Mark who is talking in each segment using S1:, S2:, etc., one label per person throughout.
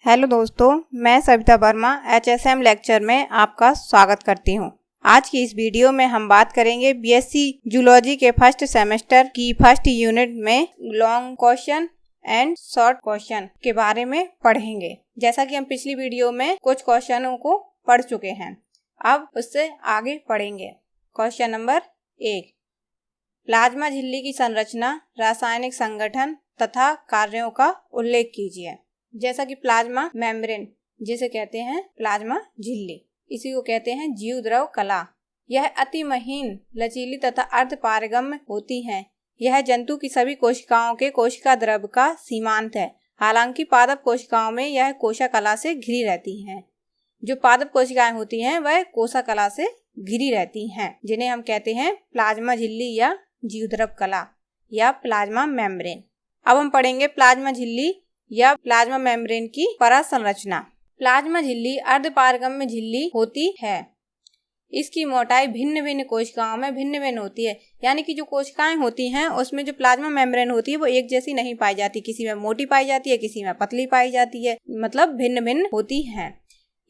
S1: Hello दोस्तों, मैं Savita Verma HSM lecture में आपका स्वागत करती हूँ। आज की इस वीडियो में हम बात करेंगे बीएससी जूलॉजी के फर्स्ट सेमेस्टर की फर्स्ट यूनिट में long question and short question के बारे में पढ़ेंगे। जैसा कि हम पिछली वीडियो में कुछ क्वेश्चनों को पढ़ चुके हैं, अब उससे आगे पढ़ेंगे। क्वेश्चन नंबर 1, प्लाज्मा झिल्ली की संरचना, रासायनिक संगठन तथा कार्यों का उल्लेख कीजिए। जैसा कि प्लाज्मा मेम्ब्रेन, जिसे कहते हैं प्लाज्मा झिल्ली, इसी को कहते हैं जीव द्रव कला। यह अति महीन, लचीली तथा अर्ध पारगम्य होती है। यह जंतु की सभी कोशिकाओं के कोशिका द्रव का सीमांत है। हालांकि पादप कोशिकाओं में यह कोशा कला से घिरी रहती हैं। जो पादप कोशिकाएं होती हैं वह कोशा कला से घिरी रहती हैं, जिन्हें हम कहते हैं प्लाज्मा झिल्ली या जीव द्रव कला या प्लाज्मा मेम्ब्रेन। अब हम पढ़ेंगे प्लाज्मा झिल्ली या प्लाज्मा मेम्ब्रेन की परसंरचना। प्लाज्मा झिल्ली अर्धपारगम्य झिल्ली होती है। इसकी मोटाई भिन्न भिन्न कोशिकाओं में भिन्न भिन्न होती है। यानी कि जो कोशिकाएं होती हैं उसमें जो प्लाज्मा मेम्ब्रेन होती है वो एक जैसी नहीं पाई जाती। किसी में मोटी पाई जाती है, किसी में पतली पाई जाती है, मतलब भिन्न भिन्न होती है।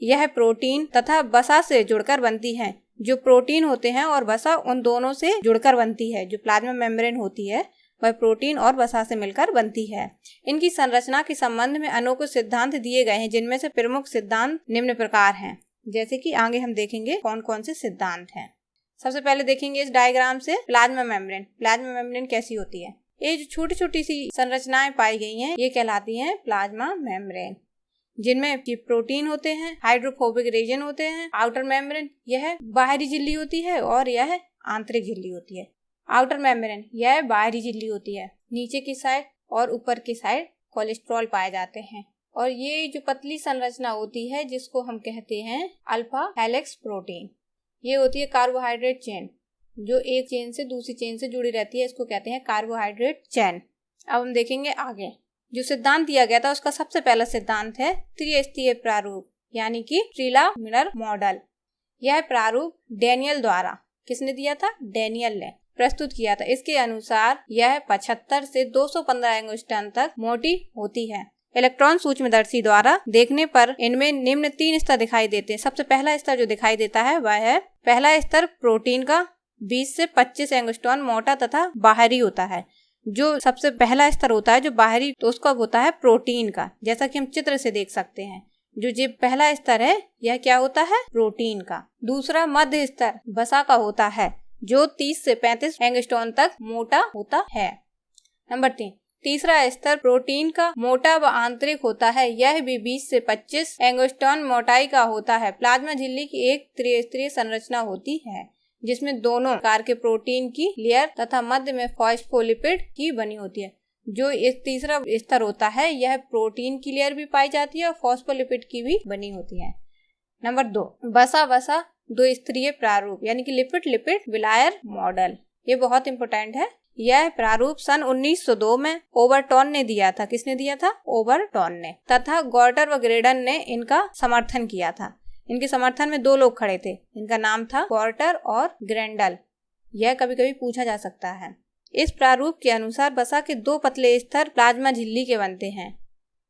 S1: यह प्रोटीन तथा वसा से जुड़कर बनती है। जो प्रोटीन होते हैं और वसा, उन दोनों से जुड़कर बनती है। जो प्लाज्मा मेम्ब्रेन होती है वह प्रोटीन और वसा से मिलकर बनती है। इनकी संरचना के संबंध में अनेकों सिद्धांत दिए गए हैं, जिनमें से प्रमुख सिद्धांत निम्न प्रकार हैं। जैसे कि आगे हम देखेंगे कौन कौन से सिद्धांत हैं। सबसे पहले देखेंगे इस डायग्राम से प्लाज्मा मेम्ब्रेन। प्लाज्मा मेम्ब्रेन कैसी होती है? ये जो छोटी छोटी सी संरचनाएं पाई गई हैं ये कहलाती हैं प्लाज्मा मेम्ब्रेन, जिनमें प्रोटीन होते हैं, हाइड्रोफोबिक रीजन होते हैं। आउटर मेम्ब्रेन यह बाहरी झिल्ली होती है और यह आंतरिक झिल्ली होती है। आउटर मेम्ब्रेन यह बाहरी झिल्ली होती है। नीचे की साइड और ऊपर की साइड कोलेस्ट्रॉल पाए जाते हैं। और ये जो पतली संरचना होती है जिसको हम कहते हैं अल्फा हेलिक्स प्रोटीन, ये होती है कार्बोहाइड्रेट चेन, जो एक चेन से दूसरी चेन से जुड़ी रहती है। इसको कहते हैं कार्बोहाइड्रेट चेन। अब हम देखेंगे आगे जो सिद्धांत दिया गया था उसका सबसे पहला सिद्धांत है त्रिस्तरीय प्रारूप, यानी कि ट्रिलामिनर मॉडल। यह प्रारूप डेनियल द्वारा, किसने दिया था? डेनियल ने प्रस्तुत किया था। इसके अनुसार यह 75 से 215 एंगस्ट्रॉन तक मोटी होती है। इलेक्ट्रॉन सूक्ष्मदर्शी द्वारा देखने पर इनमें निम्न 3 स्तर दिखाई देते हैं। सबसे पहला स्तर जो दिखाई देता है वह है पहला स्तर प्रोटीन का, 20 से 25 एंगस्ट्रॉन मोटा तथा बाहरी होता है। जो सबसे पहला स्तर होता है जो बाहरी, तो उसका होता है प्रोटीन का, जैसा कि हम चित्र से देख सकते हैं। जो पहला स्तर है यह क्या होता है? प्रोटीन का। दूसरा मध्य स्तर वसा का होता है, जो 30 से 35 एंगस्ट्रॉन तक मोटा होता है। नंबर 3, तीसरा स्तर प्रोटीन का मोटा व आंतरिक होता है। यह भी 20 से 25 एंगस्ट्रॉन मोटाई का होता है। प्लाज्मा झिल्ली की एक त्रिस्तरीय संरचना होती है, जिसमें दोनों प्रकार के प्रोटीन की लेयर तथा मध्य में फॉस्फोलिपिड की बनी होती है। जो इस तीसरा स्तर होता है यह प्रोटीन की लेयर भी पाई जाती है और फॉस्फोलिपिड की भी बनी होती है। नंबर 2, वसा 2 स्तरीय प्रारूप, यानी कि लिपिड लिपिड विलायर मॉडल। ये बहुत इंपॉर्टेंट है। यह प्रारूप सन 1902 में ओवरटॉन ने दिया था। किसने दिया था? ओवरटॉन ने, तथा गॉर्टर व ग्रेडन ने इनका समर्थन किया था। इनके समर्थन में 2 लोग खड़े थे, इनका नाम था गॉर्टर और ग्रेंडल। यह कभी कभी पूछा जा सकता है। इस प्रारूप के अनुसार वसा के 2 पतले स्तर प्लाज्मा झिल्ली के बनते हैं।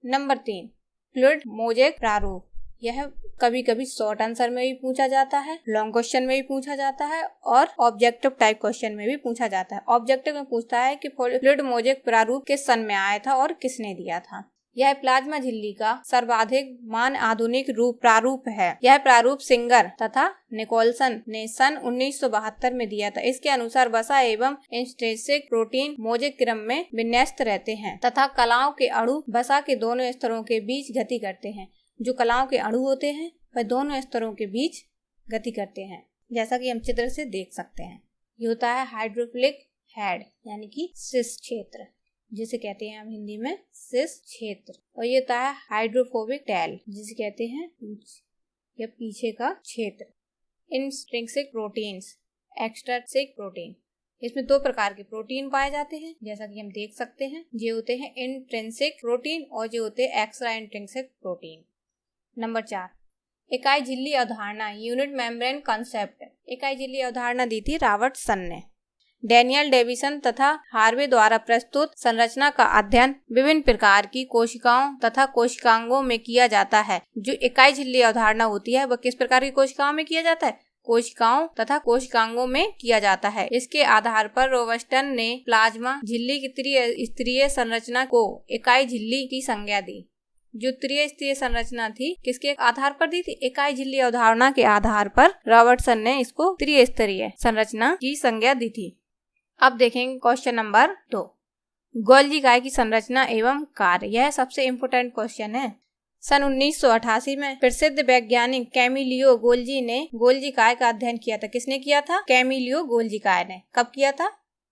S1: नंबर 3, फ्लूइड मोज़ेक प्रारूप। यह कभी कभी शॉर्ट आंसर में भी पूछा जाता है, लॉन्ग क्वेश्चन में भी पूछा जाता है और ऑब्जेक्टिव टाइप क्वेश्चन में भी पूछा जाता है। ऑब्जेक्टिव में पूछता है कि फ्लूइड मोज़ेक प्रारूप किस सन में आया था और किसने दिया था। यह प्लाज्मा झिल्ली का सर्वाधिक मान आधुनिक प्रारूप है। यह प्रारूप सिंगर तथा निकोलसन ने सन 1972 में दिया था। इसके अनुसार वसा एवं इंट्रिंसिक प्रोटीन मोज़ेक क्रम में विन्यस्त रहते हैं तथा कलाओं के अणु वसा के दोनों स्तरों के बीच गति करते हैं। जो कलाओं के अणु होते हैं वह दोनों स्तरों के बीच गति करते हैं, जैसा कि हम चित्र से देख सकते हैं। ये होता है हाइड्रोफिलिक हेड, यानी कि सिस क्षेत्र, जिसे कहते हैं हम हिंदी में सिस क्षेत्र। और ये होता है हाइड्रोफोबिक टेल, जिसे कहते हैं पूंछ या पीछे का क्षेत्र। इंट्रिंसिक प्रोटीन्स, एक्सट्रिंसिक प्रोटीन, इसमें 2 प्रकार के प्रोटीन पाए जाते हैं, जैसा कि हम देख सकते हैं। ये होते हैं इंट्रिंसिक प्रोटीन और ये होते हैं एक्स्ट्रा इंट्रिंसिक प्रोटीन। नंबर 4, इकाई झिल्ली अवधारणा, यूनिट मेम्ब्रेन कॉन्सेप्ट। इकाई झिल्ली अवधारणा दी थी रॉबर्टसन ने। डैनियल डेविसन तथा हार्वे द्वारा प्रस्तुत संरचना का अध्ययन विभिन्न प्रकार की कोशिकाओं तथा कोशिकांगों में किया जाता है। जो इकाई झिल्ली अवधारणा होती है वह किस प्रकार की कोशिकाओं में किया जाता है? कोशिकाओं तथा कोशिकांगों में किया जाता है। इसके आधार पर रोबस्टन ने प्लाज्मा झिल्ली की स्तरीय संरचना को इकाई झिल्ली की संज्ञा दी। जो त्रिस्तरीय संरचना थी किसके आधार पर दी थी? इकाई झिल्ली अवधारणा के आधार पर रॉबर्टसन ने इसको त्रिस्तरीय संरचना की संज्ञा दी थी। अब देखेंगे क्वेश्चन नंबर 2, गोल्जी काय की संरचना एवं कार्य। यह सबसे इम्पोर्टेंट क्वेश्चन है। सन 1988 में प्रसिद्ध वैज्ञानिक कैमिलियो गोल्जी ने गोल्जी काय का अध्ययन किया था। किसने किया था? कैमिलियो गोल्जी काय ने। कब किया था?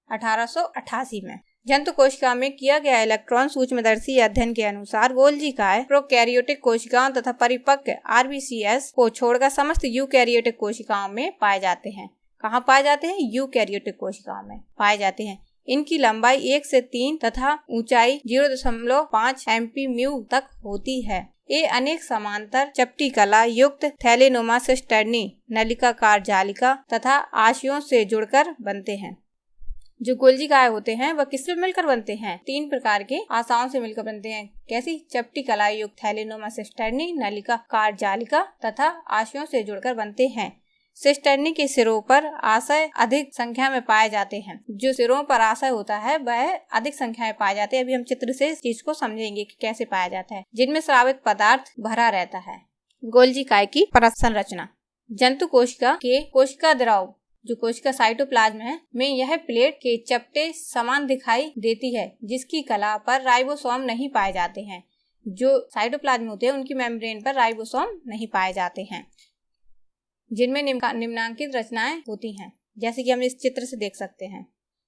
S1: 1888 में। जंतु कोशिका में किया गया इलेक्ट्रॉन सूक्ष्मदर्शी अध्ययन के अनुसार गोल्जी काय प्रोकैरियोटिक कोशिकाओं तथा परिपक्व RBCS को छोड़कर समस्त यूकैरियोटिक कोशिकाओं में पाए जाते हैं। कहाँ पाए जाते हैं? यूकैरियोटिक कोशिकाओं में पाए जाते हैं। इनकी लंबाई 1 से 3 तथा ऊंचाई 0.5 MPμ तक होती है। ये अनेक समांतर चपटी कला युक्त थैलेनोमा सिस्टर्नी नलिकाकार जालिका तथा आशयों से जुड़कर बनते हैं। जो गोल्जी काय होते हैं वह किससे मिलकर बनते हैं? 3 प्रकार के आशाओं से मिलकर बनते हैं। कैसी? चपटी कला युक्त थैलेनोमा सिस्टर्नी नलिकाकार जालिका तथा आशयों से जुड़कर बनते हैं। सिस्टर्नी के सिरों पर आशय अधिक संख्या में पाए जाते हैं। जो सिरों पर आशय होता है वह अधिक संख्या में पाए जाते हैं। अभी हम चित्र से इस चीज को समझेंगे कि कैसे पाया जाता है। जिनमें स्रावित पदार्थ भरा रहता है। गोल्जी काय की परत संरचना। जंतु कोशिका के कोशिका द्रव जो कोशिका साइटोप्लाज्म है में यह प्लेट के चपटे समान दिखाई देती है, जिसकी कला पर राइबोसोम नहीं पाए जाते हैं। जो साइटोप्लाज्म होते हैं उनकी मेम्ब्रेन पर राइबोसोम नहीं पाए जाते हैं, जिनमें निम्नांकित रचनाएं होती हैं, जैसे कि हम इस चित्र से देख सकते हैं।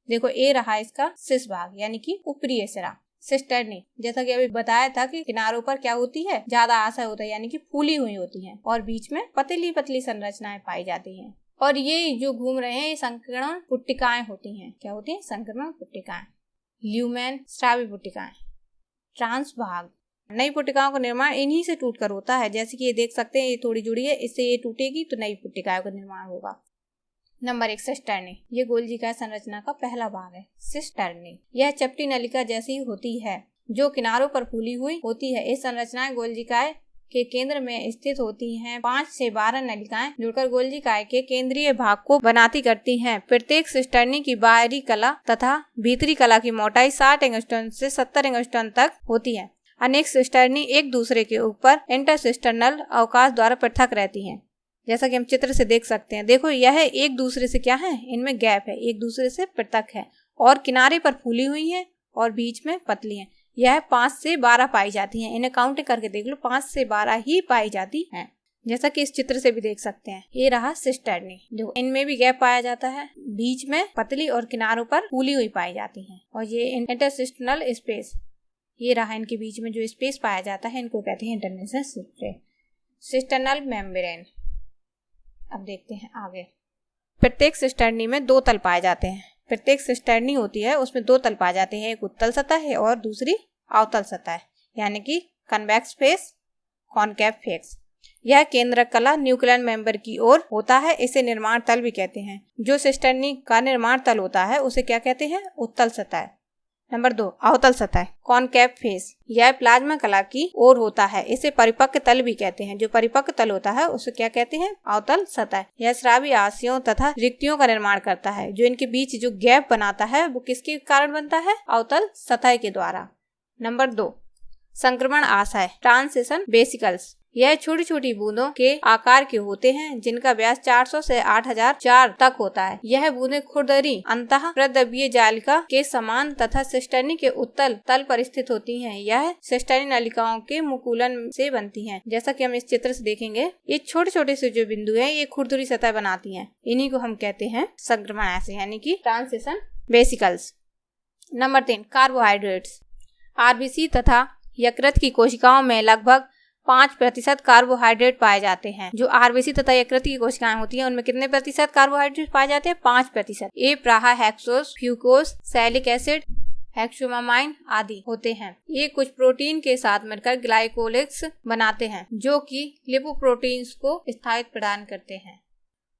S1: देखो, ए रहा इसका शीर्ष भाग यानी कि ऊपरी सिरा सिस्टर्नी। जैसा कि अभी बताया था कि किनारों पर क्या होती है? ज्यादा आशय होता है यानी कि फूली हुई होती है और बीच में पतली पतली संरचनाएं पाई जाती हैं। और ये जो घूम रहे हैं ये संकीर्ण पुट्टिकाएं होती हैं। क्या होती हैं? संकीर्ण पुट्टिकाएं। ल्यूमेन स्रावी पुट्टिकाएं। ट्रांस भाग। नई पुट्टिकाओं का निर्माण इन्हीं से टूटकर होता है। जैसे कि ये देख सकते हैं, ये थोड़ी जुड़ी है, इससे ये टूटेगी तो नई पुट्टिकाओं का निर्माण होगा। Number 1 cisternae. ये गोल्जी काय संरचना का पहला भाग है। सिस्टर्नी यह चपटी नलिका जैसी होती है जो किनारों पर फूली हुई होती है। इस संरचनाएं गोल्जी काय के केंद्र में स्थित होती हैं। 5 से 12 नलिकाएं जुड़कर गोल्जी काय के केंद्रीय भाग को बनाती करती हैं। प्रत्येक सिस्टर्नी की बाहरी कला तथा भीतरी कला की मोटाई 60 एंगस्ट्रॉम से 70 एंगस्ट्रॉम तक होती है। अनेक सिस्टर्नी एक दूसरे के ऊपर इंटरसिस्टर्नल अवकाश द्वारा पृथक रहती हैं, जैसा कि हम चित्र से देख सकते हैं। देखो, यह एक दूसरे से क्या है? इनमें गैप है, एक दूसरे से पृथक है और किनारे पर फूली हुई है और बीच में पतली है। यह 5 से 12 पाई जाती हैं। इन्हें काउंट करके देख लो, 5 से 12 ही पाई जाती हैं, जैसा कि इस चित्र से भी देख सकते हैं। ये रहा सिस्टर्नी। देखो, इनमें भी गैप पाया जाता है, बीच में पतली और किनारों पर फूली हुई पाई जाती हैं। और ये इंटरसिस्टर्नल स्पेस, ये रहा इनके बीच में जो स्पेस पाया जाता है, इनको कहते हैं इंटरसिस्टर्नल स्पेस। Cisternal membrane. अब देखते हैं आगे। प्रत्येक सिस्टर्नी में 2 तल पाए जाते हैं। प्रत्येक सिस्टर्नी होती है उसमें 2 तल पाए जाते हैं। एक उत्तल सतह है और दूसरी अवतल सतह है, यानी कि कन्वेक्स फेस, कॉनकेव फेस। यह केंद्रक कला न्यूक्लियर मेंबर की ओर होता है। इसे निर्माण तल भी कहते हैं। जो सिस्टर्नी का निर्माण तल होता है उसे क्या कहते हैं? उत्तल सतह। नंबर 2 अवतल सतह, कॉनकेव फेस। यह प्लाज्मा कला की ओर होता है। इसे परिपक्व तल भी कहते हैं। जो परिपक्व तल होता है उसे क्या कहते हैं? अवतल सतह। यह स्रावी आशयों तथा रिक्तियों का निर्माण करता है। जो इनके बीच जो गैप बनाता है वो किसके कारण बनता है? अवतल सतह के द्वारा। नंबर 2 संक्रमण आशय, ट्रांसिशन वेसिकल्स। यह छोटी छोटी बूंदों के आकार के होते हैं जिनका व्यास 400 से 8004 तक होता है। यह बूंदें खुरदरी अंतः प्रद्रव्यीय जालिका के समान तथा सिस्टर्नी के उत्तल तल पर स्थित होती हैं। यह सिस्टर्नी नलिकाओं के मुकुलन से बनती हैं। जैसा कि हम इस चित्र से देखेंगे, ये छोटे छोटे से जो बिंदु हैं ये खुरदरी सतह बनाती हैं। इन्हीं को हम कहते हैं संक्रमण आशय यानी कि transition vesicles. Number 3 carbohydrates. RBC तथा यकृत की कोशिकाओं में लगभग 5% कार्बोहाइड्रेट पाए जाते हैं। जो आरबीसी तथा यकृत की कोशिकाएं होती हैं उनमें कितने प्रतिशत कार्बोहाइड्रेट पाए जाते हैं? 5%। ये प्राह हेक्सोस, फ्यूकोस, सैलिक एसिड, हेक्सोमामाइन आदि होते हैं। ये कुछ प्रोटीन के साथ मिलकर ग्लाइकोलिक्स बनाते हैं जो कि लिपोप्रोटीन्स को स्थायित्व प्रदान करते हैं।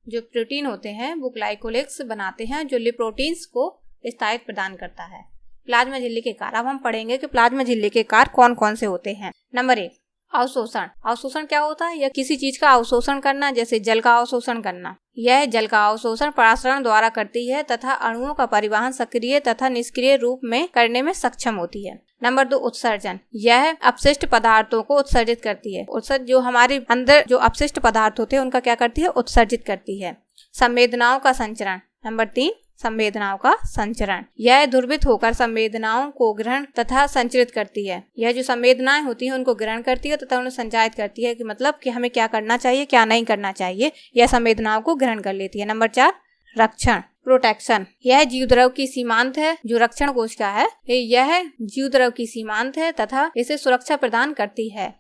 S1: जो प्रोटीन होते हैं वो ग्लाइकोलिक्स बनाते हैं जो लिपोप्रोटीन्स को स्थायित्व प्रदान करता है। प्लाज्मा झिल्ली के कार्य। अब हम पढ़ेंगे कि प्लाज्मा झिल्ली के कार्य कौन कौन से होते हैं। नंबर 1, अवशोषण। अवशोषण क्या होता है? यह किसी चीज का अवशोषण करना, जैसे जल का अवशोषण करना। यह जल का अवशोषण परासरण द्वारा करती है तथा अणुओं का परिवहन सक्रिय तथा निष्क्रिय रूप में करने में सक्षम होती है। नंबर 2, उत्सर्जन। यह अपशिष्ट पदार्थों को उत्सर्जित करती है। उत्सर्जन जो हमारे अंदर जो अपशिष्ट पदार्थ होते हैं उनका क्या करती है? उत्सर्जित करती है। संवेदनाओं का संचरण। नंबर 3, संवेदनाओं का संचरण। यह ध्रुवित होकर संवेदनाओं को ग्रहण तथा संचरित करती है। यह जो संवेदनाएं होती हैं उनको ग्रहण करती है तथा उन्हें संचारित करती है कि मतलब कि हमें क्या करना चाहिए क्या नहीं करना चाहिए, यह संवेदनाओं को ग्रहण कर लेती है। नंबर 4, रक्षण, प्रोटेक्शन। यह जीवद्रव की सीमांत है। जो रक्षण कोशिका है यह जीवद्रव की सीमांत है तथा इसे सुरक्षा प्रदान करती है।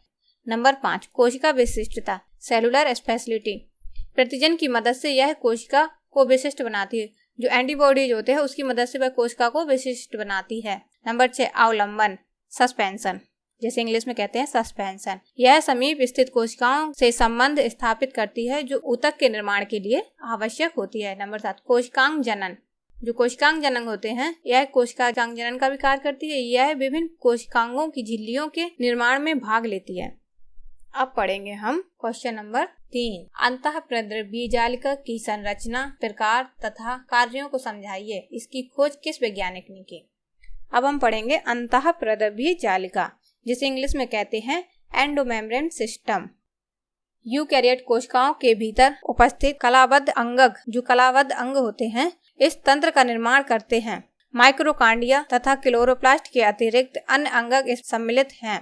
S1: नंबर 5, कोशिका विशिष्टता, सेलुलर स्पेशलिटी। प्रतिजन की मदद से यह कोशिका को विशिष्ट बनाती है। जो एंटीबॉडीज होते हैं उसकी मदद से वह कोशिका को विशिष्ट बनाती है। नंबर 6, अवलंबन, सस्पेंशन, जैसे इंग्लिश में कहते हैं सस्पेंशन। यह समीप स्थित कोशिकाओं से संबंध स्थापित करती है जो ऊतक के निर्माण के लिए आवश्यक होती है। नंबर 7, कोशिकांग जनन। जो कोशिकांग जनन होते हैं यह कोशिकांग जनन का भी कार्य करती है। यह विभिन्न कोशिकांगों की झिल्लियों के निर्माण में भाग लेती है। अब पढ़ेंगे हम क्वेश्चन नंबर 3, अंतःप्रद्रव्य जालिका की संरचना, प्रकार तथा कार्यों को समझाइए। इसकी खोज किस वैज्ञानिक ने की? अब हम पढ़ेंगे अंतःप्रद्रव्य जालिका, जिसे इंग्लिश में कहते हैं एंडोमेम्ब्रेन सिस्टम। यूकैरियोट कोशिकाओं के भीतर उपस्थित कलाबद्ध अंगक, जो कलाबद्ध अंग होते हैं, इस तंत्र का निर्माण करते हैं। माइक्रोकांडिया तथा क्लोरोप्लास्ट के अतिरिक्त अन्य अंगक इस सम्मिलित हैं,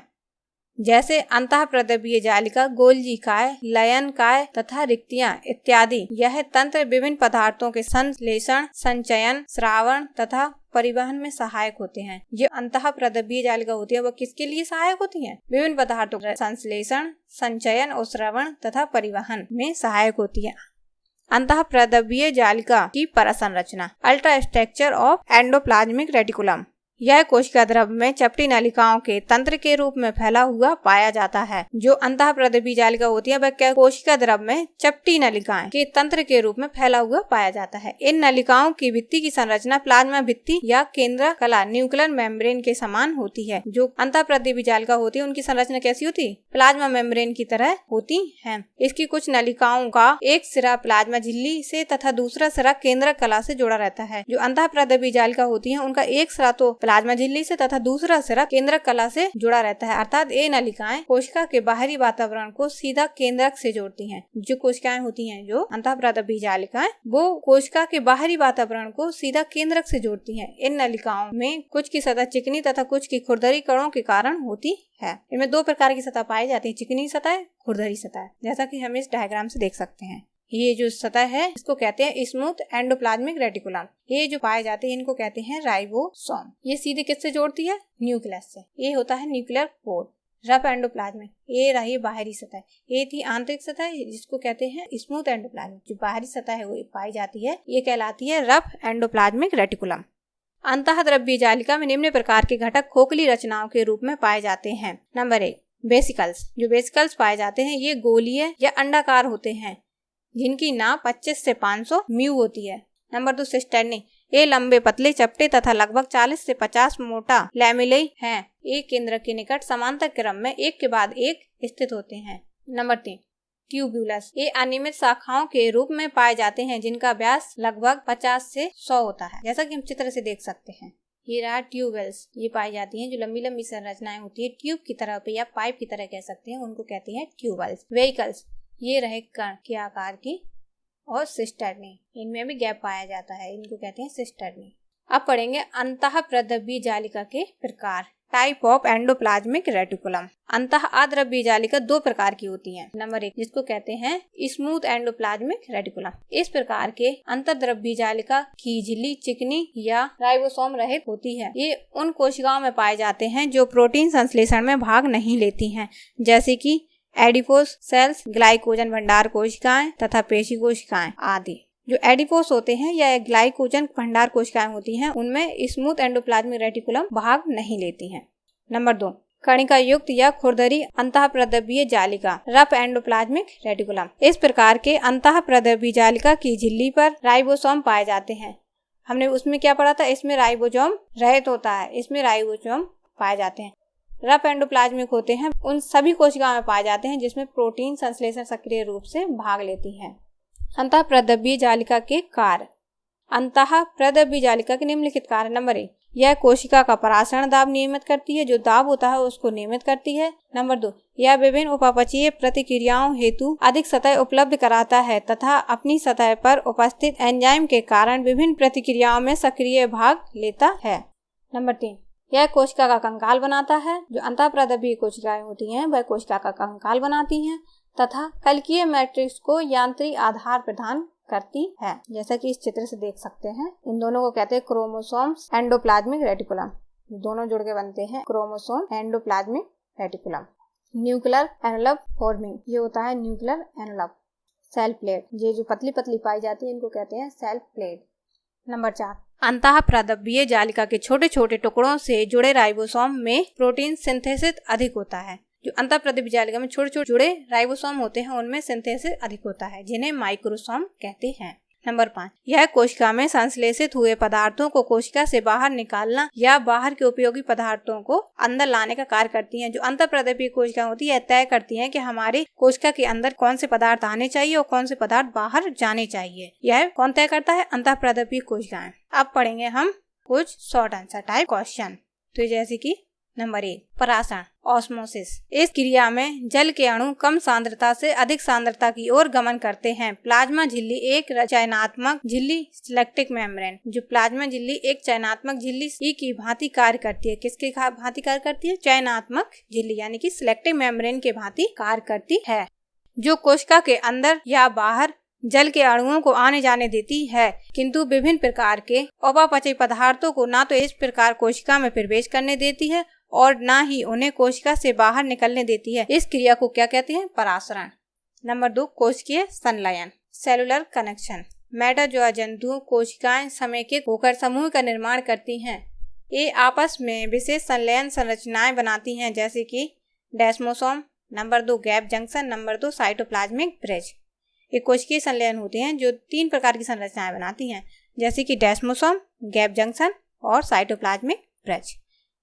S1: जैसे अंतःप्रद्रव्य जालिका, गोल्जी काय, लयन काय तथा रिक्तियां इत्यादि। यह तंत्र विभिन्न पदार्थों के संश्लेषण, संचयन, श्रावण तथा परिवहन में सहायक होते हैं। जो अंतःप्रद्रव्य जालिका होती है वह किसके लिए सहायक होती है? विभिन्न पदार्थों के संश्लेषण, संचयन और श्रवण तथा परिवहन में सहायक होती है। अंतःप्रद्रव्य जालिका की परत संरचना, ultra structure of endoplasmic reticulum. यह कोशिका द्रव में चपटी नलिकाओं के तंत्र के रूप में फैला हुआ पाया जाता है। जो अंतःप्रद्रव्य जालिका होती है वह कोशिका द्रव में चपटी नलिकाएं के तंत्र के रूप में फैला हुआ पाया जाता है। इन नलिकाओं की भित्ति की संरचना प्लाज्मा भित्ति या केंद्र कला, न्यूक्लियर मेम्ब्रेन के समान होती है। जो अंतःप्रद्रव्य जालिका होती है उनकी संरचना कैसी होती है? प्लाज्मा मेम्ब्रेन की तरह होती है। इसकी कुछ नलिकाओं का एक सिरा प्लाज्मा झिल्ली से तथा दूसरा सिरा केंद्र कला से जुड़ा रहता है। जो अंतःप्रद्रव्य जालिका होती है उनका एक सिरा तो प्लाज्मा झिल्ली से तथा दूसरा सिरा केंद्रक कला से जुड़ा रहता है, अर्थात ये नलिकाएं कोशिका के बाहरी वातावरण को सीधा केंद्रक से जोड़ती हैं। जो कोशिकाएं होती हैं जो अंतःप्रद्रव्य जालिकाएं वो कोशिका के बाहरी वातावरण को सीधा केंद्रक से जोड़ती हैं। इन नलिकाओं में कुछ की सतह चिकनी तथा कुछ की खुरदरी कणों के कारण होती है। इनमें 2 प्रकार की सतह पाई जाती है, चिकनी सतह, खुरदरी सतह, जैसा कि हम इस डायग्राम से देख सकते हैं। ये जो सतह है इसको कहते हैं स्मूथ एंडोप्लाज्मिक रेटिकुलम। ये जो पाए जाते हैं इनको कहते हैं राइबोसोम। ये सीधे किससे जोड़ती है? न्यूक्लियस से। ये होता है न्यूक्लियर पोर। रफ एंडोप्लाज्मिक, ये रही बाहरी सतह। ये थी आंतरिक सतह जिसको कहते हैं स्मूथ एंडोप्लाज्मिक। जो बाहरी सतह है वो पाई जाती है ये कहलाती है रफ एंडोप्लाज्मिक रेटिकुलम। अंतःद्रव्य जालिका में निम्न प्रकार के घटक खोखली रचनाओं के रूप में पाए जाते हैं। Number 1, vesicles. जो वेसिकल्स पाए जाते हैं ये गोलीय या अंडाकार होते हैं जिनकी नाप 25 से 500 म्यू होती है। Number 2, cisternae. ये लंबे पतले चपटे तथा लगभग 40 से 50 मोटा लैमेले हैं। एक केंद्र के निकट समांतर क्रम में एक के बाद एक स्थित होते हैं। नंबर 3, ट्यूब्यूलस। ये अनियमित शाखाओं के रूप में पाए जाते हैं जिनका व्यास लगभग 50 से 100 होता है, जैसा कि हम चित्र से देख सकते हैं। ये रहा ट्यूबवेल्स। ये पाई जाती हैं जो लंबी लंबी संरचनाएं होती है ट्यूब की तरह पे या पाइप की तरह कह सकते हैं, उनको कहते हैं ट्यूबवेल्स। वेहिकल्स। ये रहे कण के आकार की। और सिस्टर्नी, इनमें भी गैप पाया जाता है, इनको कहते हैं सिस्टर्नी। अब पढ़ेंगे अंतःप्रद्रव्य जालिका के प्रकार, टाइप ऑफ एंडोप्लाज्मिक रेटिकुलम। अंतःद्रव्य जालिका 2 प्रकार की होती है। नंबर 1, जिसको कहते हैं स्मूथ एंडोप्लाज्मिक रेटिकुलम। इस प्रकार के अंतःद्रव्य जालिका की झिल्ली चिकनी या राइबोसोम रहित होती है। ये उन कोशिकाओं में पाए जाते हैं जो प्रोटीन संश्लेषण में भाग नहीं लेती हैं, जैसे कि एडिपोस सेल्स, ग्लाइकोजन भंडार कोशिकाएं तथा पेशी कोशिकाएं आदि। जो एडिपोस होते हैं या ग्लाइकोजन भंडार कोशिकाएं होती हैं उनमें स्मूथ एंडोप्लाज्मिक रेटिकुलम भाग नहीं लेती हैं। नंबर 2, कणिका युक्त या खुरदरी अंतःप्रद्रव्यीय जालिका रफ एंडोप्लाज्मिक रेटिकुलम। इस प्रकार के अंतःप्रद्रव्यीय जालिका की झिल्ली पर राइबोसोम पाए जाते हैं। हमने उसमें क्या पढ़ा था, इसमें राइबोसोम रहित होता है, इसमें राइबोसोम पाए जाते हैं। रफ एंडोप्लाज्मिक होते हैं उन सभी कोशिकाओं में पाए जाते हैं जिसमें प्रोटीन संश्लेषण सक्रिय रूप से भाग लेती है। अंतःप्रद्रव्यीय जालिका के कार्य। अंतःप्रद्रव्यीय जालिका के निम्नलिखित कार्य। नंबर 1, यह कोशिका का परासरण दाब नियमित करती है, जो दाब होता है उसको नियमित करती है। नंबर 2, यह विभिन्न उपापचयीय प्रतिक्रियाओं हेतु अधिक सतह उपलब्ध कराता है तथा अपनी सतह पर उपस्थित एंजाइम के कारण विभिन्न प्रतिक्रियाओं में सक्रिय भाग लेता है। नंबर 3, यह कोशिका का कंकाल बनाता है। जो अंतःप्रद्रव्यीय कोशिकाएं होती हैं वह कोशिका का कंकाल बनाती हैं तथा कलिकीय मैट्रिक्स को यांत्रिक आधार प्रदान करती है, जैसा कि इस चित्र से देख सकते हैं। इन दोनों को कहते हैं क्रोमोसोम्स एंडोप्लाज्मिक रेटिकुलम। दोनों जुड़ के बनते हैं chromosome endoplasmic reticulum. Nuclear envelope forming, ये होता है न्यूक्लियर एनवलप। सेल प्लेट, ये जो पतली पतली पाई जाती है इनको कहते हैं सेल प्लेट। नंबर 4, अंतःप्रद्रव्यीय जालिका के छोटे छोटे टुकड़ों से जुड़े राइबोसोम में प्रोटीन सिंथेसिस अधिक होता है। जो अंतःप्रद्रव्यीय जालिका में छोटे छोटे जुड़े राइबोसोम होते हैं उनमें सिंथेसिस अधिक होता है, जिन्हें माइक्रोसोम कहते हैं। नंबर 5, यह कोशिका में संश्लेषित हुए पदार्थों को कोशिका से बाहर निकालना या बाहर के उपयोगी पदार्थों को अंदर लाने का कार्य करती हैं। जो अंतःप्रद्रव्यीय कोशिका होती है तय करती हैं कि हमारे कोशिका के अंदर कौन से पदार्थ आने चाहिए और कौन से पदार्थ बाहर जाने चाहिए। यह कौन तय करता है? अंतःप्रद्रव्यीय कोशिकाएं। अब पढ़ेंगे हम कुछ शॉर्ट आंसर टाइप क्वेश्चन। तो जैसे कि नंबर 1, परासरण ऑस्मोसिस। इस क्रिया में जल के अणु कम सांद्रता से अधिक सांद्रता की ओर गमन करते हैं। प्लाज्मा झिल्ली एक चयनात्मक झिल्ली सिलेक्टिक मेम्ब्रेन। जो प्लाज्मा झिल्ली एक चयनात्मक झिल्ली की भांति कार्य करती है। किसके भांति कार्य करती है? चयनात्मक झिल्ली यानी कि सिलेक्टिव मेम्ब्रेन के भांति कार्य करती है, जो कोशिका के अंदर या बाहर जल के अणुओं को आने जाने देती है, किंतु विभिन्न प्रकार के उपापचयी पदार्थों को ना तो इस प्रकार कोशिका में प्रवेश करने देती है और ना ही उन्हें कोशिका से बाहर निकलने देती है। इस क्रिया को क्या कहते हैं? परासरण। नंबर 2, कोशिकीय संलयन सेलुलर कनेक्शन। मेटाजोआ जंतु कोशिकाएं समेकित होकर समूह का निर्माण करती हैं। ये आपस में विशेष संलयन संरचनाएं बनाती हैं, जैसे कि desmosome. Number 2, gap junction. Number 2, cytoplasmic bridge. ये कोशिकीय संलयन होते हैं जो 3 प्रकार की संरचनाएं बनाती हैं, जैसे कि डेस्मोसोम, गैप जंक्शन और साइटोप्लाज्मिक ब्रिज।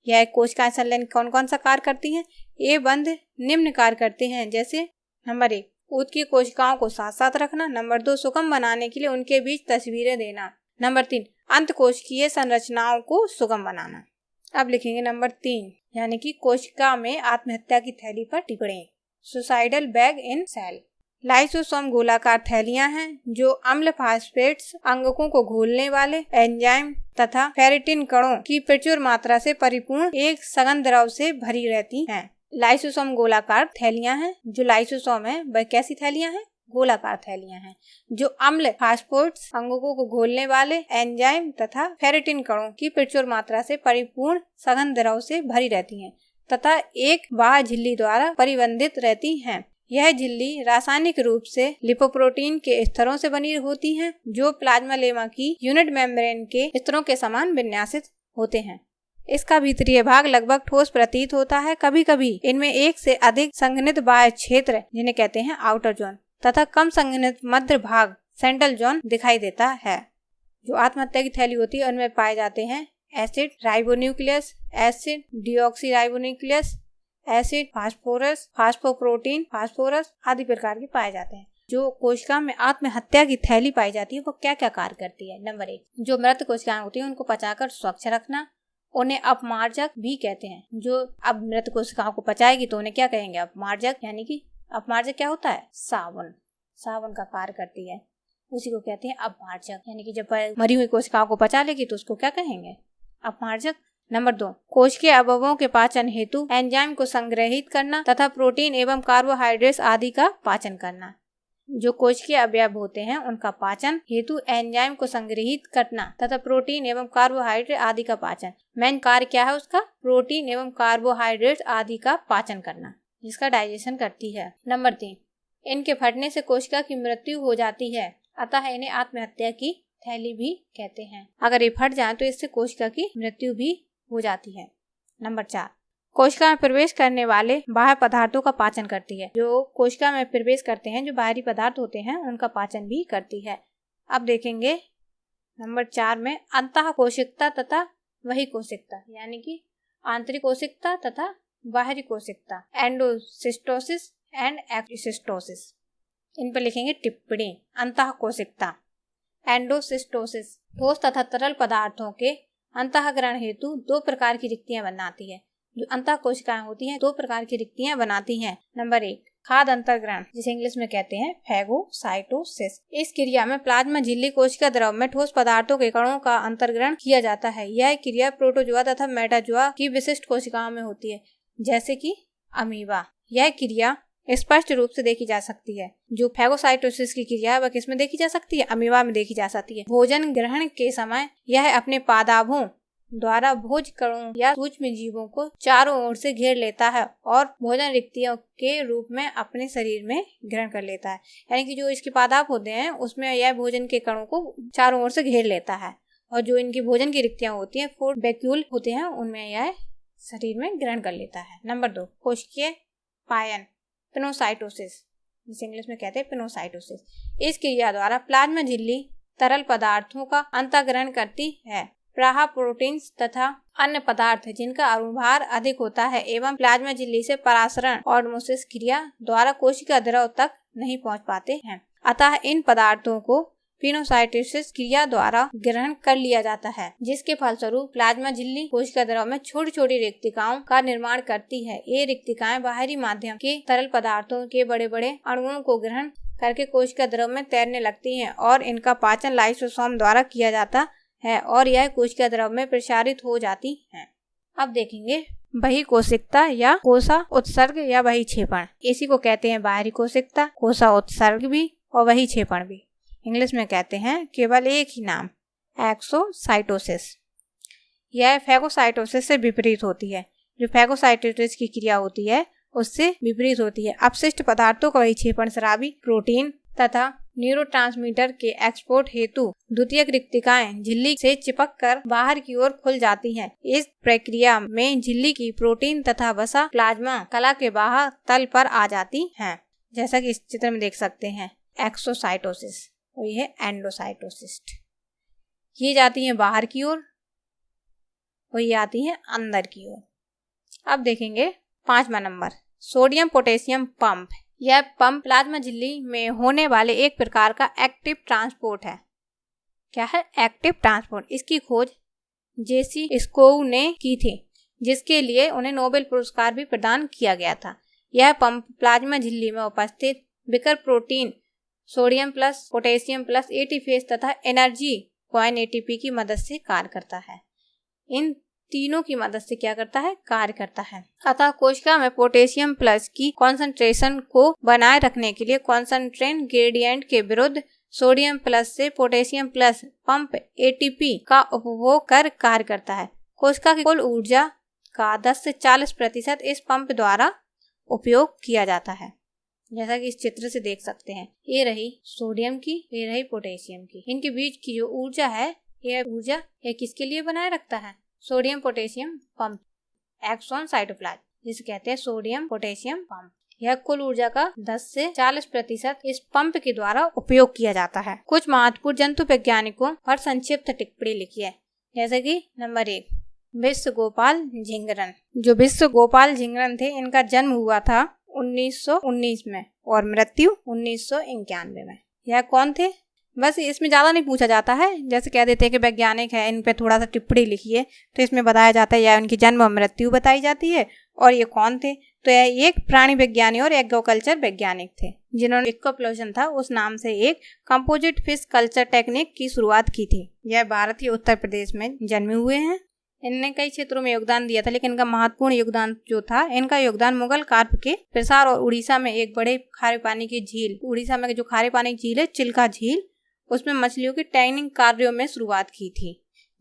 S1: यह कोशिका संलयन कौन कौन सा कार्य करती हैं? ये बंध निम्न कार्य करते हैं, जैसे नंबर 1, ऊतकीय कोशिकाओं को साथ साथ रखना। नंबर 2, सुगम बनाने के लिए उनके बीच तस्वीरें देना। नंबर 3, अंतकोशिकीय संरचनाओं को सुगम बनाना। अब लिखेंगे नंबर 3, यानी कि कोशिका में आत्महत्या की थैली पर टिप्पणी। सुसाइडल बैग इन सेल। लाइसोसोम गोलाकार थैलियां हैं जो अम्ल फास्फेट्स अंगकों को घोलने वाले एंजाइम तथा फेरिटिन कणों की प्रचुर मात्रा से परिपूर्ण एक सघन द्रव से भरी रहती हैं। लाइसोसोम गोलाकार थैलियां हैं। जो लाइसोसोम है वह कैसी थैलियां हैं? गोलाकार थैलियां हैं जो अम्ल फास्फेट्स अंगकों को घोलने वाले एंजाइम तथा फेरिटिन कणों की प्रचुर मात्रा से परिपूर्ण सघन द्रव से भरी रहती हैं तथा एक बाह्य झिल्ली द्वारा परिबंधित रहती हैं। यह झिल्ली रासायनिक रूप से लिपोप्रोटीन के स्तरों से बनी होती हैं, जो प्लाज्मा लेमा की यूनिट मेम्ब्रेन के स्तरों के समान विन्यासित होते हैं। इसका भीतरीय भाग लगभग ठोस प्रतीत होता है। कभी कभी इनमें एक से अधिक संघनित बाह्य क्षेत्र, जिन्हें कहते हैं आउटर जोन, तथा कम संघनित मध्य भाग सेंट्रल जोन दिखाई देता है। जो आत्महत्या की थैली होती है उनमें पाए जाते हैं acid ribonucleic, acid deoxyribonucleic, acid phosphorus, phosphoprotein phosphorus आदि प्रकार के पाए जाते हैं। जो कोशिका में आत्महत्या की थैली पाई जाती है वो क्या क्या कार्य करती है? नंबर 1, जो मृत कोशिकाएं होती हैं उनको पचाकर स्वच्छ रखना। उन्हें अपमार्जक भी कहते हैं। जो अब मृत कोशिकाओं को पचाएगी तो उन्हें क्या कहेंगे? अपमार्जक। यानी कि अपमार्जक क्या होता है? साबुन का कार्य करती है, उसी को कहते हैं अपमार्जक। यानी कि जब मरी हुई कोशिकाओं को पचा लेगी तो उसको क्या कहेंगे? अपमार्जक। नंबर 2, कोशिकीय अवयवों के पाचन हेतु एंजाइम को संग्रहित करना तथा प्रोटीन एवं कार्बोहाइड्रेट्स आदि का पाचन करना। जो कोशिकीय अवयव होते हैं उनका पाचन हेतु एंजाइम को संग्रहित करना तथा प्रोटीन एवं कार्बोहाइड्रेट आदि का पाचन। मेन कार्य क्या है उसका? प्रोटीन एवं कार्बोहाइड्रेट आदि का पाचन करना, जिसका डाइजेशन करती है। नंबर 3, इनके फटने से कोशिका की मृत्यु हो जाती है, अतः इन्हें आत्महत्या की थैली भी कहते हैं। अगर ये फट जाए तो इससे कोशिका की मृत्यु भी हो जाती है। नंबर 4, कोशिका में प्रवेश करने वाले बाह्य पदार्थों का पाचन करती है। जो कोशिका में प्रवेश करते हैं, जो बाहरी पदार्थ होते हैं, उनका पाचन भी करती है। अब देखेंगे नंबर 4 में अंतः कोशिकता तथा बहिः कोशिकता, यानी कि आंतरिक कोशिकता तथा बाहरी कोशिकता, एंडोसिस्टोसिस एंड एक्सिस्टोसिस। इन पर लिखेंगे टिप्पणी। अंतः कोशिकता, एंडोसिस्टोसिस ठोस तथा तरल पदार्थों के अंतःग्रहण हेतु 2 प्रकार की रिक्तियां बनाती है। जो अंतः कोशिकाएं होती हैं 2 प्रकार की रिक्तियां बनाती हैं। नंबर 1 खाद्य अंतर्ग्रहण, जिसे इंग्लिश में कहते हैं फैगोसाइटोसिस। इस क्रिया में प्लाज्मा झिल्ली कोशिका द्रव में ठोस पदार्थों के कणों का अंतर्ग्रहण किया जाता है। यह क्रिया प्रोटोजोआ तथा मेटाजोआ की विशिष्ट कोशिकाओं में होती है, जैसे कि अमीबा। यह क्रिया स्पष्ट रूप से देखी जा सकती है। जो फैगोसाइटोसिस की क्रिया है वह किस में देखी जा सकती है? अमीबा में देखी जा सकती है। भोजन ग्रहण के समय यह अपने पादाभों द्वारा भोज कणों या सूक्ष्म जीवों को चारों ओर से घेर लेता है और भोजन रिक्तियों के रूप में अपने शरीर में ग्रहण कर लेता है। यानी कि जो इसके पादाप होते हैं उसमें यह भोजन के कणों को चारों ओर से घेर लेता है, और जो इनकी भोजन की रिक्तियां होती हैं, फूड वैक्यूल होते हैं, उनमें यह शरीर में ग्रहण कर लेता है। नंबर 2 कोशिकीय पायन, पिनोसाइटोसिस, जिसे इंग्लिश में कहते हैं पिनोसाइटोसिस। इस क्रिया द्वारा प्लाज्मा झिल्ली तरल पदार्थों का अंतःग्रहण करती है। प्राह प्रोटीन्स तथा अन्य पदार्थ जिनका अणुभार अधिक होता है एवं प्लाज्मा झिल्ली से परासरण ऑस्मोसिस क्रिया द्वारा कोशिका द्रव तक नहीं पहुंच पाते हैं। अतः इन पदार्थों को पिनोसाइटोसिस क्रिया द्वारा ग्रहण कर लिया जाता है, जिसके फलस्वरूप प्लाज्मा झिल्ली कोशिका द्रव में छोटी छोटी रिक्तिकाओं का निर्माण करती है। ये रिक्तिकाएं बाहरी माध्यम के तरल पदार्थों के बड़े बड़े अणुओं को ग्रहण करके कोशिका द्रव में तैरने लगती हैं और इनका पाचन लाइसोसोम द्वारा किया जाता है और यह कोशिका द्रव में प्रसारित हो जाती है। अब देखेंगे बहिः कोशिकता या कोशा उत्सर्ग या बहिक्षेपण। इसी को कहते हैं बाहरी कोशिकता, कोशा उत्सर्ग भी और बहिक्षेपण भी। इंग्लिश में कहते हैं केवल एक ही नाम, एक्सोसाइटोसिस। यह फैगोसाइटोसिस से विपरीत होती है। जो फैगोसाइटोसिस की क्रिया होती है उससे विपरीत होती है। अपशिष्ट पदार्थों का बहिक्षेपण शराबी प्रोटीन तथा न्यूरोट्रांसमीटर के एक्सपोर्ट हेतु द्वितीयक रिक्तिकाएं झिल्ली से चिपक कर बाहर की ओर खुल जाती हैं। इस प्रक्रिया में झिल्ली की प्रोटीन तथा वसा प्लाज्मा कला के बाहर तल पर आ जाती हैं, जैसा कि इस चित्र में देख सकते हैं। एक्सोसाइटोसिस और ये एंडोसाइटोसिस। ये जाती हैं बाहर की ओर और ये आती हैं अंदर की ओर। अब देखेंगे 5वां नंबर सोडियम पोटेशियम पंप। यह पंप प्लाज्मा झिल्ली में होने वाले एक प्रकार का एक्टिव ट्रांसपोर्ट है। क्या है? Active transport. इसकी खोज जेसी स्कोव ने की थी, जिसके लिए उन्हें नोबेल पुरस्कार भी प्रदान किया गया था। यह पंप प्लाज्मा झिल्ली में उपस्थित विकर protein sodium plus potassium plus ATPase तथा एनर्जी कॉइन एटीपी की मदद से कार्य करता है। इन तीनों की मदद से क्या करता है? कार्य करता है। अतः कोशिका में पोटेशियम प्लस की कॉन्सेंट्रेशन को बनाए रखने के लिए कॉन्सेंट्रेशन ग्रेडियंट के विरुद्ध सोडियम प्लस से पोटेशियम प्लस पंप एटीपी का उपभोग कर कार्य करता है। कोशिका की कुल ऊर्जा का 10 से 40% इस पंप द्वारा उपयोग किया जाता है, जैसा कि इस चित्र से देख सकते हैं। ये रही सोडियम की, ये रही पोटेशियम की। इनके बीच की जो ऊर्जा है, यह ऊर्जा किसके लिए बनाए रखता है? Sodium potassium pump, axon cytoplasm, जिसे कहते हैं सोडियम पोटेशियम पंप। यह कुल ऊर्जा का 10 से 40% इस पंप के द्वारा उपयोग किया जाता है। कुछ महत्वपूर्ण जंतु वैज्ञानिकों पर संक्षिप्त टिप्पणी लिखी है, जैसे कि नंबर 1 विश्व गोपाल झिंगरन। जो विश्व गोपाल झिंगरन थे, इनका जन्म हुआ था 1919 में और मृत्यु 1991 में। यह कौन थे? बस इसमें ज्यादा नहीं पूछा जाता है, जैसे कह देते हैं कि वैज्ञानिक है, इन पे थोड़ा सा टिप्पणी लिखिए, तो इसमें बताया जाता है या उनकी जन्म और मृत्यु बताई जाती है और ये कौन थे। तो यह एक प्राणी वैज्ञानिक और एग्रीकल्चर वैज्ञानिक थे, जिन्होंने एक्वाप्लोजन था उस नाम से एक कंपोजिट फिश कल्चर टेक्निक की शुरुआत की थी। यह भारतीय उत्तर प्रदेश में जन्मे हुए हैं। इनने कई क्षेत्रों में योगदान दिया था, लेकिन इनका महत्वपूर्ण योगदान जो था, इनका योगदान मुगल कार्प के प्रसार और उड़ीसा में एक बड़े खारे पानी की झील, उड़ीसा में जो खारे पानी की झील है चिल्का झील, उसमें मछलियों की टैगिंग कार्यों में शुरुआत की थी,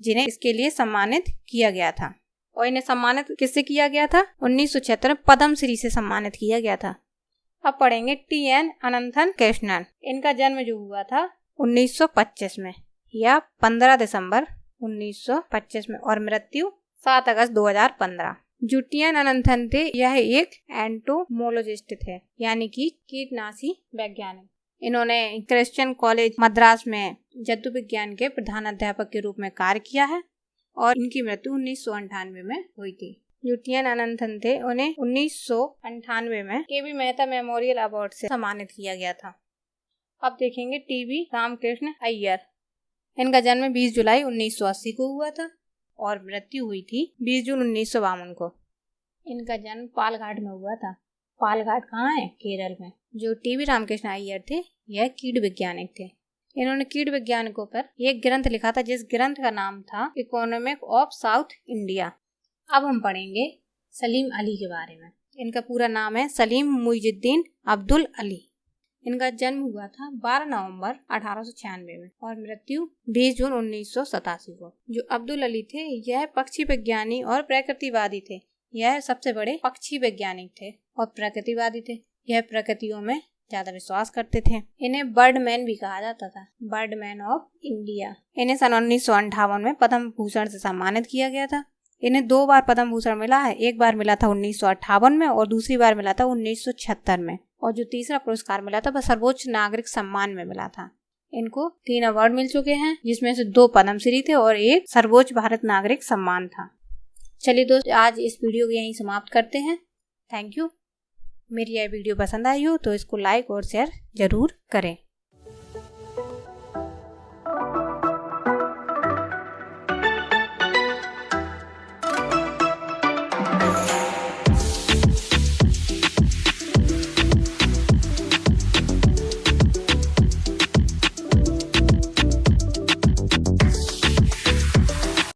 S1: जिन्हें इसके लिए सम्मानित किया गया था। और इन्हें सम्मानित किससे किया गया था? 1976 में पद्मश्री से सम्मानित किया गया था। अब पढ़ेंगे TN अनंतन कृष्णन। इनका जन्म जो हुआ था 1925 में या 15 दिसंबर 1925 में और मृत्यु 7 अगस्त 2015। जुटियन अनंथन थे, यह एक एंटोमोलॉजिस्ट थे, यानी कि कीटनाशी वैज्ञानिक। इन्होंने क्रिश्चियन कॉलेज मद्रास में जंतु विज्ञान के प्रधान अध्यापक के रूप में कार्य किया है और इनकी मृत्यु 1998 में हुई थी। जुटियन अनंथन थे, उन्हें 1998 में केबी मेहता मेमोरियल अवार्ड से सम्मानित किया गया था। अब देखेंगे टीवी रामकृष्ण अय्यर। इनका जन्म 20 जुलाई 1980 को हुआ था और मृत्यु हुई थी 20 जून 1952 को। इनका जन्म पालघाट में हुआ था। पालघाट कहाँ है? केरल में। जो टीवी रामकृष्ण अय्यर थे, यह कीट वैज्ञानिक थे। इन्होंने कीट वैज्ञानिकों पर एक ग्रंथ लिखा था, जिस ग्रंथ का नाम था इकोनॉमिक ऑफ साउथ इंडिया। अब हम पढ़ेंगे सलीम अली के बारे में। इनका पूरा नाम है सलीम मुइजुद्दीन अब्दुल अली। इनका जन्म हुआ था 12 नवंबर 1896 में और मृत्यु 20 जून 1987 को। जो अब्दुल अली थे, यह पक्षी वैज्ञानी और प्रकृतिवादी थे। यह सबसे बड़े पक्षी वैज्ञानिक थे और प्रकृतिवादी थे। यह प्रकृतियों में ज्यादा विश्वास करते थे। इन्हें बर्डमैन भी कहा जाता था, बर्डमैन ऑफ इंडिया। इन्हें सन 1958 में पद्म भूषण से सम्मानित किया गया था। इन्हें 2 बार पद्म भूषण मिला है। एक बार मिला था 1958 में और दूसरी बार मिला था 1976 में, और जो तीसरा पुरस्कार मिला था वह सर्वोच्च नागरिक सम्मान में मिला था। इनको 3 अवार्ड मिल चुके हैं, जिसमें से 2 पद्मश्री थे और एक सर्वोच्च भारत नागरिक सम्मान था। चलिए दोस्त, आज इस वीडियो को यहीं समाप्त करते हैं। Thank you. मेरी यह वीडियो पसंद आई हो तो इसको लाइक और शेयर जरूर करें।